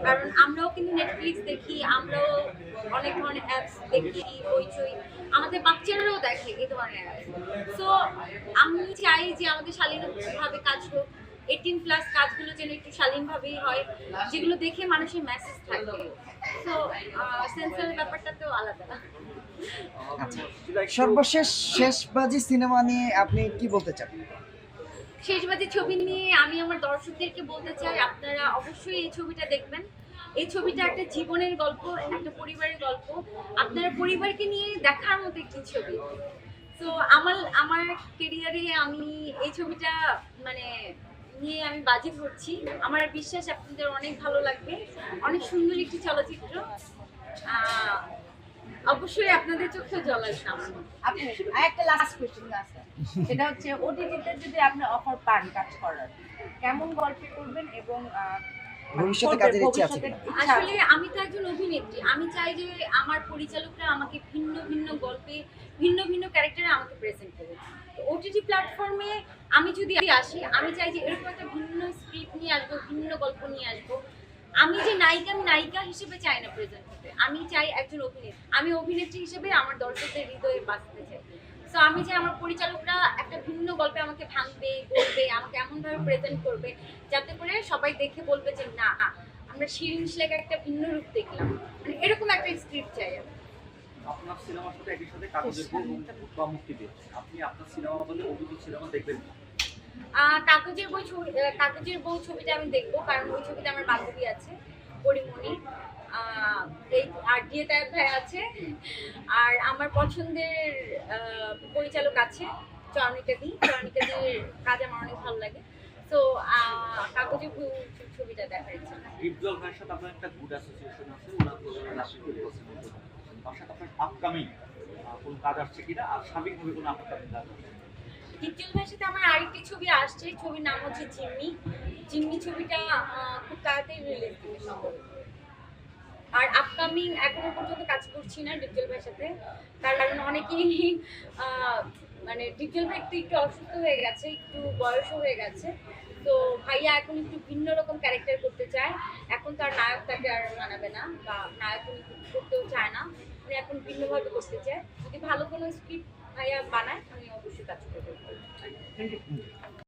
কারণ আমরাও কিন্তু নেটফ্লিক্স দেখি, আমরাও অনেক ধরনের অ্যাপস দেখি, হইচই, আমাদের বাচ্চারাও দেখে এই ধরনের অ্যাপস। সো আমি চাই যে আমাদের শালীনভাবে কাজ হোক, 18+ কাজগুলো যেন একটু শালীনভাবেই হয়, যেগুলো দেখে মানুষের মেসেজ থাকবে। সো সেন্সরের ব্যাপারটা তো আলাদা। আচ্ছা, সর্বশেষ শেষবাজি সিনেমা নিয়ে আপনি কি বলতে চান? শেষবাজি ছবি নিয়ে আমি আমার দর্শকদেরকে বলতে চাই, আপনারা অবশ্যই এই ছবিটা দেখবেন। এই ছবিটা একটা জীবনের গল্প, একটা পরিবারের গল্প। আপনারা পরিবারকে নিয়ে দেখার মতো একটি ছবি। তো আমার আমার কেরিয়ারে আমি এই ছবিটা মানে নিয়ে আমি বাজি ধরছি। আমার বিশ্বাস আপনাদের অনেক ভালো লাগবে। অনেক সুন্দর একটি চলচ্চিত্র। আহ, অবশ্যই আপনাদের চোখে জল আসবে আমার। আপনি আরেকটা লাস্ট কোশ্চেন আছে, সেটা হচ্ছে ওটিটিতে যদি আপনি অফার পান কাজ করার, কেমন গল্প করবেন এবং ভবিষ্যতে কাজের ইচ্ছে আছে ভবিষ্যতে কিনা? ইচ্ছা আসলে আছে? আমি তো একজন অভিনেত্রী, আমি চাই যে আমার পরিচালকরা আমাকে ভিন্ন ভিন্ন গল্পে, ভিন্ন ভিন্ন ক্যারেক্টারে আমাকে প্রেজেন্ট করুক। ওটিটি প্ল্যাটফর্মে আমি যদি আসি, আমি চাই যে এরকম একটা ভিন্ন স্ক্রিপ্ট নিয়ে আসবো, ভিন্ন গল্প নিয়ে আসবো। আমি যে নায়িকা, আমি নায়িকা হিসেবে চাই না প্রেজেন্ট করতে, আমি চাই একজন অভিনেত্রী, আমি অভিনেত্রী হিসেবে আমার দর্শকদের হৃদয়ে বাঁচতে চাই। সো আমি চাই আমার পরিচালকরা একটা ভিন্ন গল্পে আমাকে ভাঙবে, গড়বে, আমাকে এমনভাবে প্রেজেন্ট করবে যাতে করে সবাই দেখে বলবে যে না, আমরা শিরিন শেখা একটা ভিন্ন রূপ দেখলাম। মানে এরকম একটা স্ক্রিপ্ট চাই আমি। আপনার সিনেমার সাথে একই সাথে কাগজের বউ বা মুক্তি পেয়েছে, আপনি আপনার সিনেমা বলে অভিজিৎ সিনেমা দেখবেন না? কাগজের বউ ছবিটা আমি দেখবো, কারণ ওই ছবিতে আমার বান্ধবী আছে, পরিমণি, এই আর ডিএ তায়েব ভাই আছে, আর আমার পছন্দের পরিচালক আছে চয়নিকা দির কাজ আমার অনেক ভালো লাগে। তো কাগজের বউ ছবিটা দেখার ইচ্ছা। ডিপজল ভাইয়ের সাথে আপনার একটা গুড অ্যাসোসিয়েশন আছে, ওনার রাশি তৈরি করছেন, তার সাথে আপনার আপকামিং কোনো কাজ আসছে কিনা, আর সার্বিকভাবে কোনো আপকামিং কাজ আসছে? ডিপজল ভাইয়ের সাথে আমার আরেকটি ছবি আসছে, ছবির নাম হচ্ছে জিম্মি। জিম্মি ছবিটা খুব তাড়াতাড়ি রিলিজ দিবে সম্ভবত। আর আপকামিং এখনো পর্যন্ত কাজ করছি না ডিপজল ভাইয়ের সাথে, কারণ অনেকেই মানে ডিপজল ভাই একটু একটু অসুস্থ হয়ে গেছে, একটু বয়সও হয়ে গেছে। তো ভাইয়া এখন একটু ভিন্ন রকম ক্যারেক্টার করতে চায়। এখন তার নায়ক তাকে আর মানাবে না, বা নায়ক উনি করতেও চায় না, উনি এখন ভিন্নভাবে করতে চায়। যদি ভালো কোনো স্ক্রিপ্ট ভাইয়া বানায়, আমি অবশ্যই কাজ করবো। Thank you.